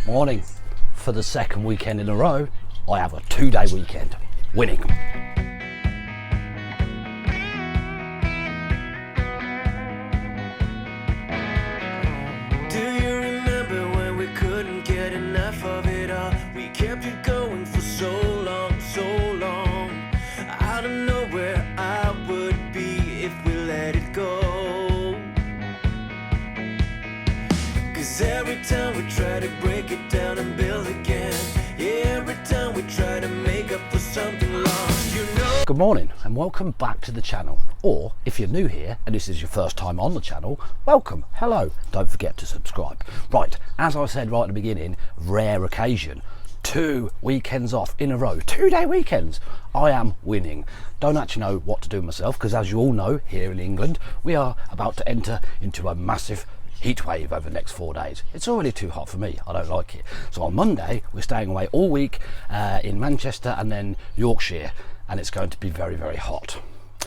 Morning. For the second weekend in a row, I have a 2-day weekend. Winning. Do you remember when we couldn't get enough of it all? We kept it going for so long, so long. I don't know where I would be if we let it go. 'Cause every time we try to break it down and build again, yeah, every time we try to make up for something lost, you know. Good morning and welcome back to the channel. Or if you're new here and this is your first time on the channel, welcome, hello. Don't forget to subscribe. Right, as I said right at the beginning, rare occasion. 2 weekends off in a row, 2-day weekends. I am winning. Don't actually know what to do myself because as you all know, here in England, we are about to enter into a massive heat wave over the next 4 days. It's already too hot for me, I don't like it. So on Monday, we're staying away all week in Manchester and then Yorkshire, and it's going to be very, very hot.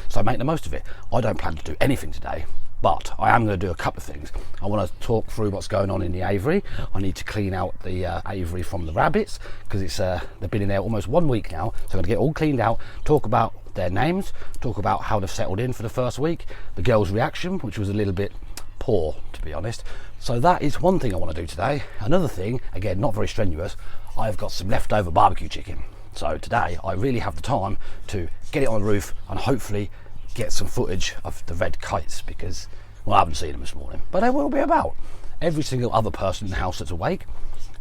So make the most of it. I don't plan to do anything today, but I am going to do a couple of things. I want to talk through what's going on in the aviary. I need to clean out the aviary from the rabbits because it's they've been in there almost 1 week now. So I'm going to get it all cleaned out, talk about their names, talk about how they've settled in for the first week, the girls' reaction, which was a little bit poor to be honest. So that is one thing I want to do today. Another thing, again not very strenuous, I've got some leftover barbecue chicken. So today I really have the time to get it on the roof and hopefully get some footage of the red kites because, well, I haven't seen them this morning, but they will be about. Every single other person in the house that's awake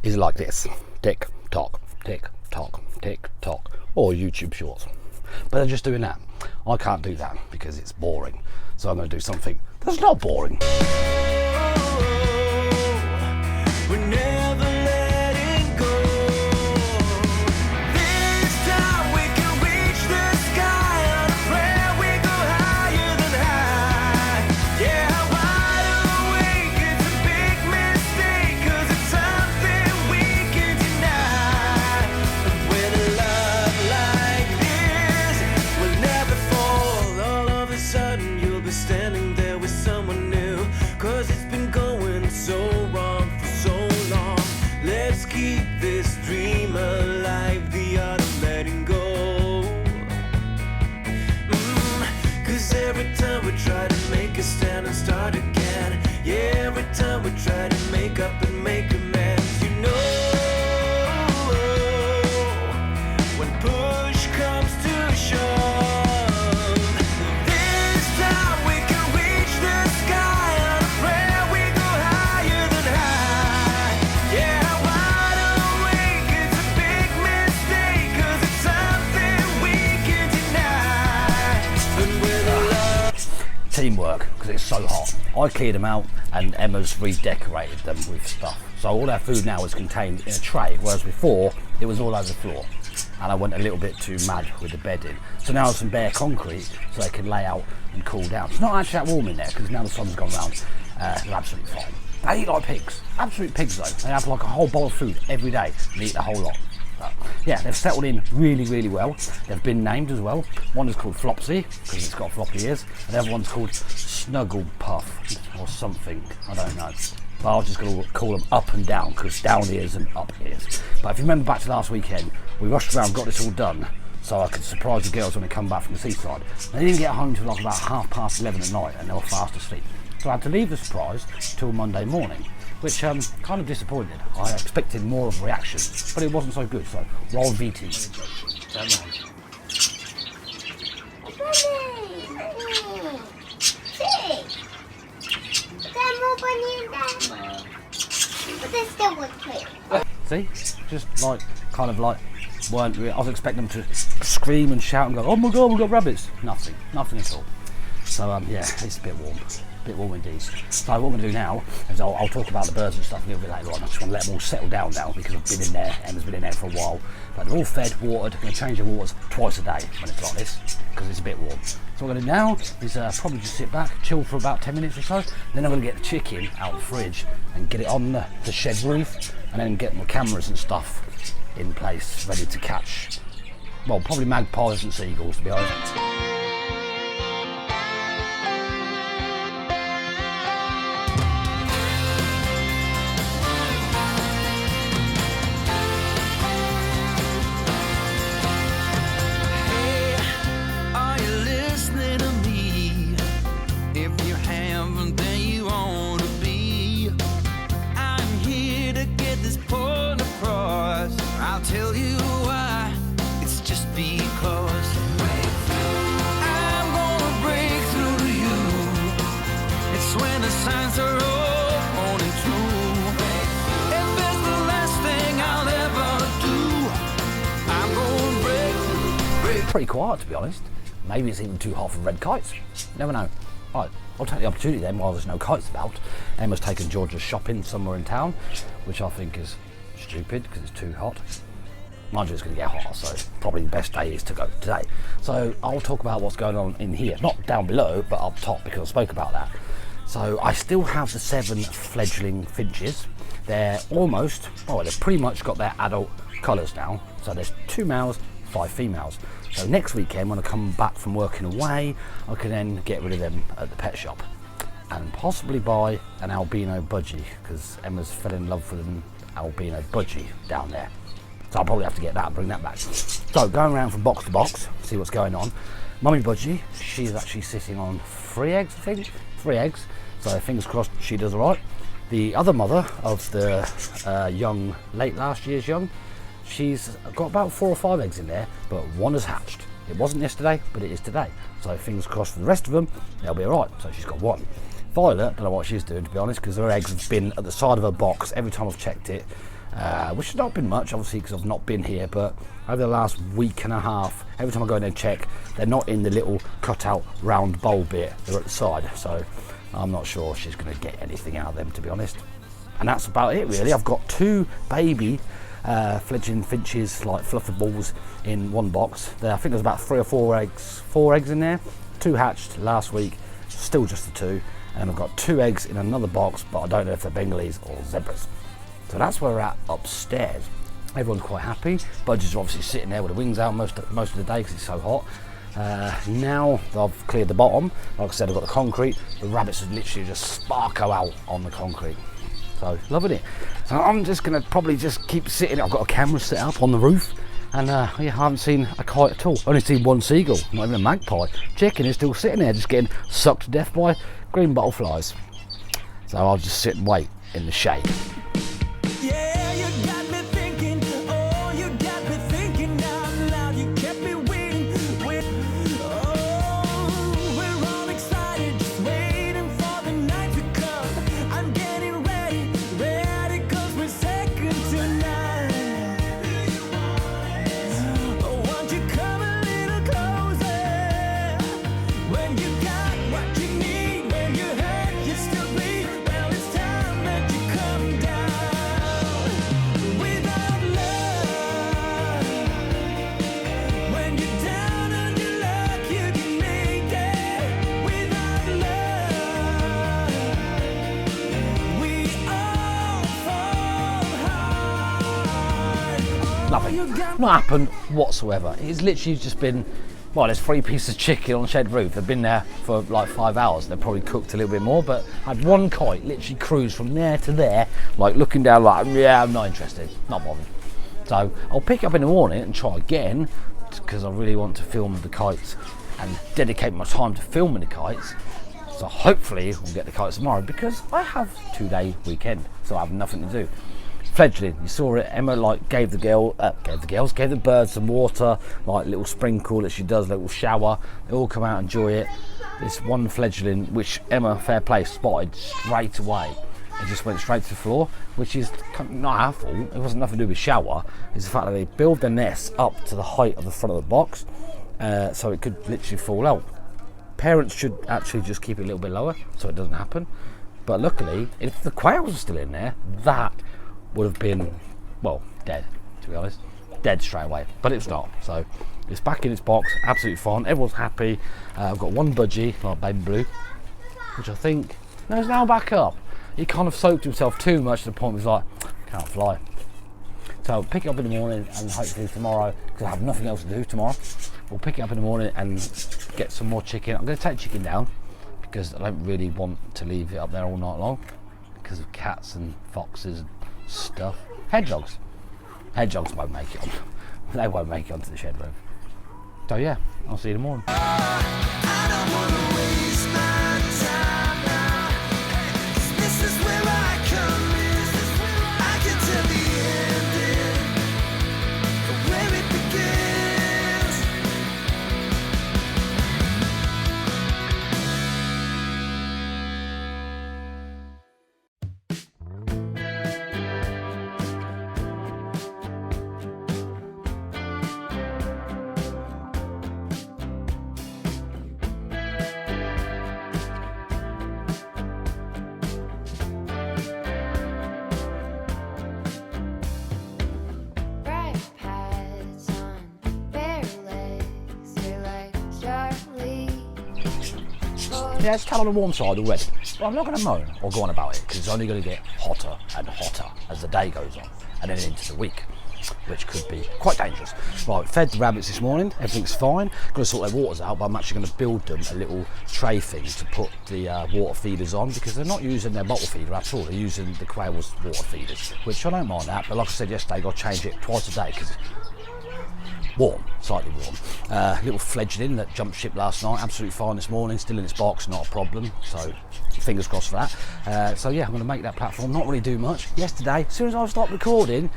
is like this. Tick tock, tick tock, tick tock, or YouTube shorts. But they're just doing that. I can't do that because it's boring. So I'm going to do something that's not boring. We're never letting go. This time we can reach the sky on a prayer. We go higher than high. Yeah, wide awake, it's a big mistake, 'cause it's something we can deny. But with a love like this, we'll never fall. All of a sudden you'll be standing there with someone new, 'cause it's been going so wrong for so long. Let's keep this dream alive, the art of letting go. 'Cause every time we try to make a stand and start again, yeah, every time we try to make up and make amends, you know, when push comes to shove, this time we can reach the sky on a prayer. We go higher than high. Yeah, wide awake, it's a big mistake, 'cause it's something we can deny. But with love. Teamwork, because it's so hot. I cleared them out and Emma's redecorated them with stuff. So all our food now is contained in a tray, whereas before it was all over the floor. And I went a little bit too mad with the bedding. So now there's some bare concrete so they can lay out and cool down. It's not actually that warm in there because now the sun's gone round. They're absolutely fine. They eat like pigs. Absolute pigs though. They have like a whole bowl of food every day and eat the whole lot. Yeah, they've settled in really, really well. They've been named as well. One is called Flopsy, because it's got floppy ears, and the other one's called Snuggle Puff, or something, I don't know. But I was just going to call them Up and Down, because down ears and up ears. But if you remember back to last weekend, we rushed around, got this all done, so I could surprise the girls when they come back from the seaside. They didn't get home till like about 11:30 at night, and they were fast asleep. So I had to leave the surprise till Monday morning, which kind of disappointed. I expected more of a reaction, but it wasn't so good. So roll VT. Turn around. See, just like kind of like weren't. I was expecting them to scream and shout and go, "Oh my God, we've got rabbits!" Nothing at all. So yeah, it's a bit warm. Bit warm indeed. So what I'm going to do now is I'll talk about the birds and stuff a little bit later on. I just want to let them all settle down now because I've been in there, Emma's been in there for a while. But they're all fed, watered. I'm going to change the waters twice a day when it's like this because it's a bit warm. So what I'm going to do now is probably just sit back, chill for about 10 minutes or so. Then I'm going to get the chicken out of the fridge and get it on the shed roof and then get my cameras and stuff in place, ready to catch, well, probably magpies and seagulls to be honest. I'll tell you why. It's just because I'm gonna break through to you. It's when the signs are all pointing true. If it's the last thing I'll ever do, I'm gonna break through. Pretty quiet, to be honest. Maybe it's even too hot for red kites. Never know. Right, I'll take the opportunity then while there's no kites about. Emma's taken Georgia shopping somewhere in town, which I think is stupid because it's too hot. Mind you, it's going to get hotter, so probably the best day is to go today. So I'll talk about what's going on in here, not down below, but up top, because I spoke about that. So I still have the 7 fledgling finches. They're almost, well, they've pretty much got their adult colours now. So there's 2 males, 5 females. So next weekend, when I come back from working away, I can then get rid of them at the pet shop and possibly buy an albino budgie, because Emma's fell in love with an albino budgie down there. So I'll probably have to get that and bring that back. So going around from box to box, see what's going on. Mummy budgie, she's actually sitting on 3 eggs, I think. 3 eggs, so fingers crossed she does all right. The other mother of the young, late last year's young, she's got about 4 or 5 eggs in there, but 1 has hatched. It wasn't yesterday, but it is today. So fingers crossed for the rest of them, they'll be all right. So she's got 1. Violet, don't know what she's doing, to be honest, because her eggs have been at the side of her box every time I've checked it, which has not been much, obviously, because I've not been here, but over the last week and a half, every time I go in and check, they're not in the little cut-out round bowl bit, they're at the side, so I'm not sure she's going to get anything out of them, to be honest. And that's about it, really. I've got 2 baby fledgling finches, like fluffy balls, in 1 box. I think there's about 3 or 4 eggs in there. 2 hatched last week, still just the 2. And I've got 2 eggs in another box, but I don't know if they're Bengalese or zebras. So that's where we're at upstairs. Everyone's quite happy. Budgies are obviously sitting there with the wings out most of the day because it's so hot. Now that I've cleared the bottom, like I said, I've got the concrete. The rabbits would literally just sparkle out on the concrete. So loving it. So I'm just gonna probably just keep sitting. I've got a camera set up on the roof, and yeah, I haven't seen a kite at all. Only seen 1 seagull, not even a magpie. Chicken is still sitting there, just getting sucked to death by green butterflies. So I'll just sit and wait in the shade. Yeah, you got me thinking. Oh, you got me thinking out loud. You kept me waiting. Oh, we're all excited, just waiting for the night to come. I'm getting ready, 'cause we're second tonight. Oh, won't you come a little closer? When you got what you need, when you hurt, you still bleed. Well, it's time that you come down. Without love, when you're down on your luck, you can make it. Without love, we all fall hard. Nothing. You got Not happened whatsoever. It's literally just been, well, there's 3 pieces of chicken on the shed roof. They've been there for like 5 hours. They've probably cooked a little bit more, but I had 1 kite literally cruise from there to there, like looking down like, yeah, I'm not interested, not bothered. So I'll pick up in the morning and try again, because I really want to film the kites and dedicate my time to filming the kites. So hopefully we'll get the kites tomorrow, because I have 2-day weekend, so I have nothing to do. Fledgling, you saw it. Emma like gave the birds some water, like little sprinkle that she does, little shower. They all come out and enjoy it. This 1 fledgling, which Emma, fair play, spotted straight away. It just went straight to the floor, which is not our fault. It wasn't nothing to do with shower. It's the fact that they build their nest up to the height of the front of the box, so it could literally fall out. Parents should actually just keep it a little bit lower so it doesn't happen. But luckily, if the quails were still in there, that would have been, well, dead, to be honest. Dead straight away, but it's not. So it's back in its box, absolutely fine. Everyone's happy. I've got 1 budgie, like Baby Blue, which I think, no, it's now back up. He kind of soaked himself too much to the point where he's like, can't fly. So I'll pick it up in the morning, and hopefully tomorrow, because I have nothing else to do tomorrow, we'll pick it up in the morning and get some more chicken. I'm going to take chicken down, because I don't really want to leave it up there all night long, because of cats and foxes and stuff. Hedgehogs won't make it on. They won't make it onto the shed roof. So yeah, I'll see you in the morning. I don't wanna waste my time now, 'cause this is where I come in. I can tell the ending. Yeah, it's kind of on the warm side already. But I'm not going to moan or go on about it because it's only going to get hotter and hotter as the day goes on and then into the week, which could be quite dangerous. Right, fed the rabbits this morning, everything's fine. Going to sort their waters out, but I'm actually going to build them a little tray thing to put the water feeders on, because they're not using their bottle feeder at all. They're using the quail's water feeders, which I don't mind that, but like I said yesterday, I've got to change it twice a day because it's warm, slightly warm. Little fledgling that jumped ship last night, absolutely fine this morning, still in its box, not a problem, so fingers crossed for that. So yeah, I'm going to make that platform, not really do much. Yesterday, as soon as I stopped recording,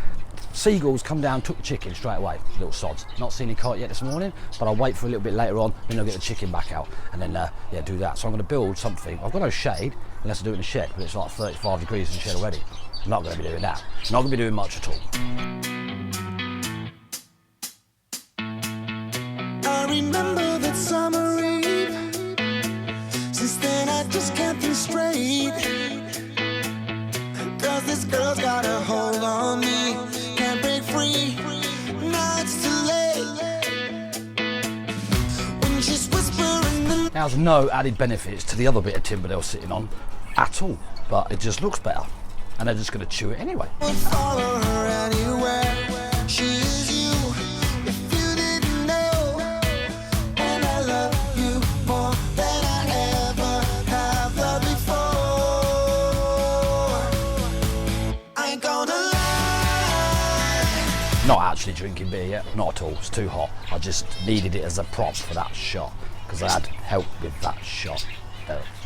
seagulls come down, took the chicken straight away, little sods. Not seen any kite yet this morning, but I'll wait for a little bit later on, then I'll get the chicken back out, and then yeah, do that. So I'm going to build something. I've got no shade, unless I do it in the shed, but it's like 35 degrees in the shed already. I'm not going to be doing that. Not going to be doing much at all. I remember that summer eve. Since then I just can't think straight. Cause this girl's got a hold on me. Can't break free. Now it's too late. When she's whispering the Now there's no added benefits to the other bit of timber they were sitting on at all, but it just looks better. And they're just going to chew it anyway. would follow her anywhere. She is you. If you didn't know. And I love you more than I ever have loved before. I ain't gonna lie. Not actually drinking beer yet, not at all, it's too hot. I just needed it as a prop for that shot, because I had help with that shot.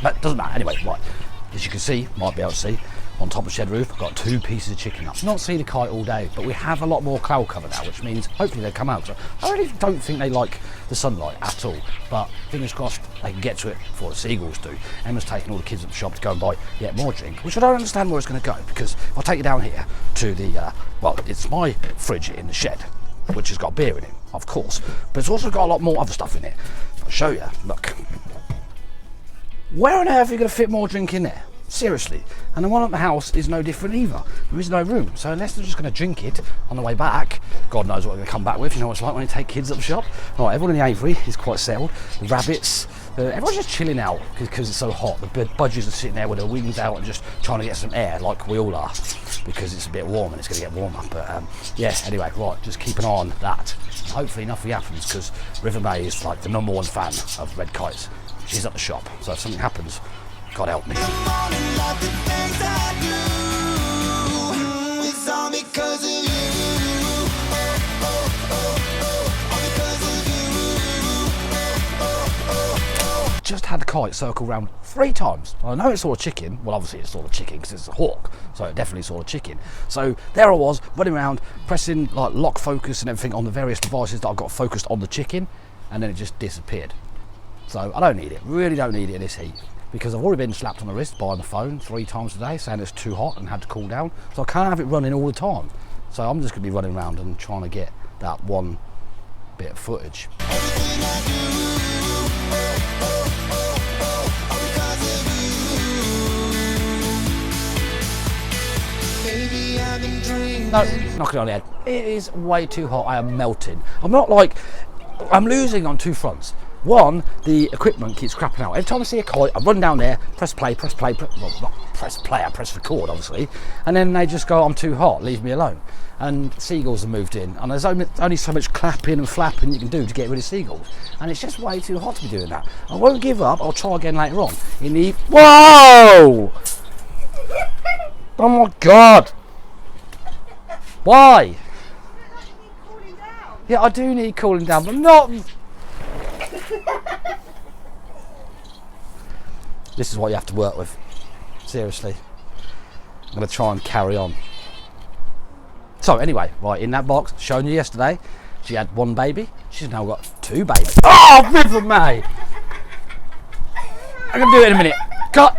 But it doesn't matter, anyway, right. As you can see, might be able to see, on top of shed roof, I've got 2 pieces of chicken up. Not seen a kite all day, but we have a lot more cloud cover now, which means hopefully they'll come out. So I really don't think they like the sunlight at all, but fingers crossed they can get to it before the seagulls do. Emma's taking all the kids at the shop to go and buy yet more drink, which I don't understand where it's going to go, because if I take you down here to the, well, it's my fridge in the shed, which has got beer in it, of course, but it's also got a lot more other stuff in it. I'll show you, look. Where on earth are you going to fit more drink in there? Seriously. And the one at the house is no different either. There is no room. So unless they're just going to drink it on the way back, God knows what they're going to come back with. You know what it's like when you take kids up the shop. Right, everyone in the aviary is quite settled. The rabbits, everyone's just chilling out because it's so hot. The budgies are sitting there with their wings out and just trying to get some air, like we all are, because it's a bit warm and it's going to get warmer. But yeah, anyway, right, just keep an eye on that. Hopefully nothing happens, because River May is like the #1 fan of red kites. She's at the shop, so if something happens, God help me. morning love the things I do. It's all because of you. All because of you. Just had the kite circle round 3 times. I know it saw a chicken. Well, obviously it saw a chicken because it's a hawk, so it definitely saw a chicken. So there I was, running around, pressing like lock focus and everything on the various devices that I've got focused on the chicken, and then it just disappeared. So I don't need it, really don't need it in this heat, because I've already been slapped on the wrist by the phone 3 times today saying it's too hot and had to cool down. So I can't have it running all the time. So I'm just going to be running around and trying to get that one bit of footage. Everything I do, all because of you. Baby, I've been dreaming. No, knock it on the head. It is way too hot. I am melting. I'm not like, I'm losing on 2 fronts. One, the equipment keeps crapping out. Every time I see a kite, I run down there, press play, well, not press play, I press record, obviously, and then they just go, I'm too hot, leave me alone. And seagulls have moved in, and there's only so much clapping and flapping you can do to get rid of seagulls, and it's just way too hot to be doing that. I won't give up. I'll try again later on. Whoa! Oh my God! Why? Yeah, I do need cooling down, but not. This is what you have to work with. Seriously. I'm going to try and carry on. So anyway, right, in that box, shown you yesterday, she had 1 baby. She's now got 2 babies. Oh, River May! I'm going to do it in a minute. Cut!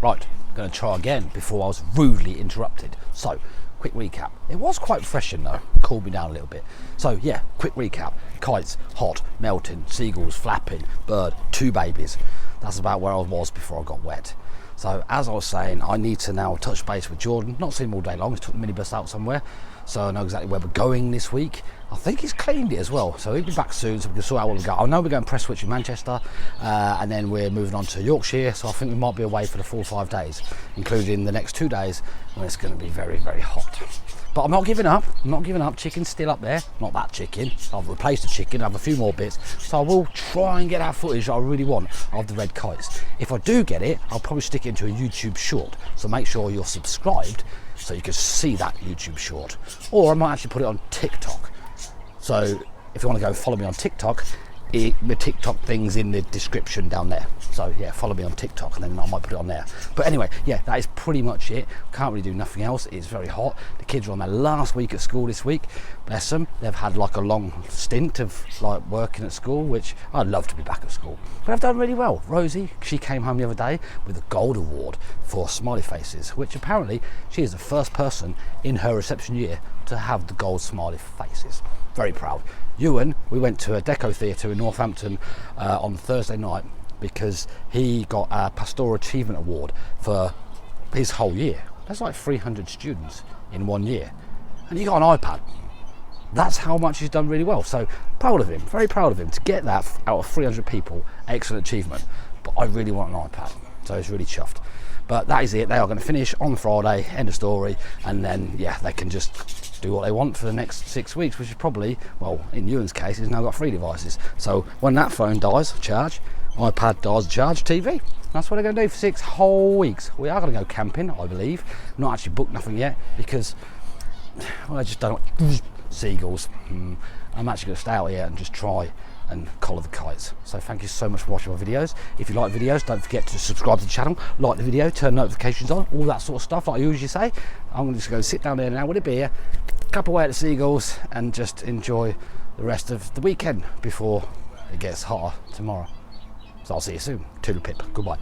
Right, I'm going to try again before I was rudely interrupted. So, quick recap. It was quite refreshing though, cooled me down a little bit. So yeah, quick recap. Kites, hot, melting, seagulls, flapping, bird, 2 babies. That's about where I was before I got wet. So as I was saying, I need to now touch base with Jordan. Not seen him all day long, he's took the minibus out somewhere. so I know exactly where we're going this week. I think he's cleaned it as well, so he'll be back soon, so we can sort out where we go. I know we're going Prestwich in Manchester, and then we're moving on to Yorkshire, so I think we might be away for the full 5 days, including the next 2 days when it's going to be very, very hot. But I'm not giving up. I'm not giving up. Chicken's still up there. Not that chicken. I've replaced the chicken. I have a few more bits. So I will try and get that footage I really want of the red kites. If I do get it, I'll probably stick it into a YouTube short. So make sure you're subscribed so you can see that YouTube short. Or I might actually put it on TikTok. So if you want to go follow me on TikTok, the TikTok thing's in the description down there. So yeah, follow me on TikTok and then I might put it on there. But anyway, yeah, that is pretty much it. Can't really do nothing else. It's very hot. The kids are on their last week at school this week. Bless them. They've had like a long stint of like working at school, which I'd love to be back at school. But I've done really well. Rosie, she came home the other day with a gold award for smiley faces, which apparently she is the first person in her reception year to have the gold smiley faces. Very proud. Ewan, we went to a Deco Theatre in Northampton on Thursday night because he got a Pastoral Achievement Award for his whole year. That's like 300 students in 1 year. And he got an iPad. That's how much he's done really well. So proud of him, very proud of him to get that out of 300 people. Excellent achievement. But I really want an iPad. So he's really chuffed. But that is it. They are going to finish on Friday, end of story, and then yeah, they can just do what they want for the next 6 weeks, which is probably, well, in Ewan's case, he's now got 3 devices. So when that phone dies, charge, iPad dies, charge, TV. That's what they're going to do for 6 whole weeks. We are going to go camping, I believe. Not actually booked nothing yet because, well, I just don't like seagulls. I'm actually going to stay out here and just try and collar the kites. So thank you so much for watching my videos. If you like videos, don't forget to subscribe to the channel, like the video, turn notifications on, all that sort of stuff like I usually say. I'm just going to sit down there now with a beer, cup away at the seagulls, and just enjoy the rest of the weekend before it gets hotter tomorrow. So I'll see you soon. Toodle pip. Goodbye.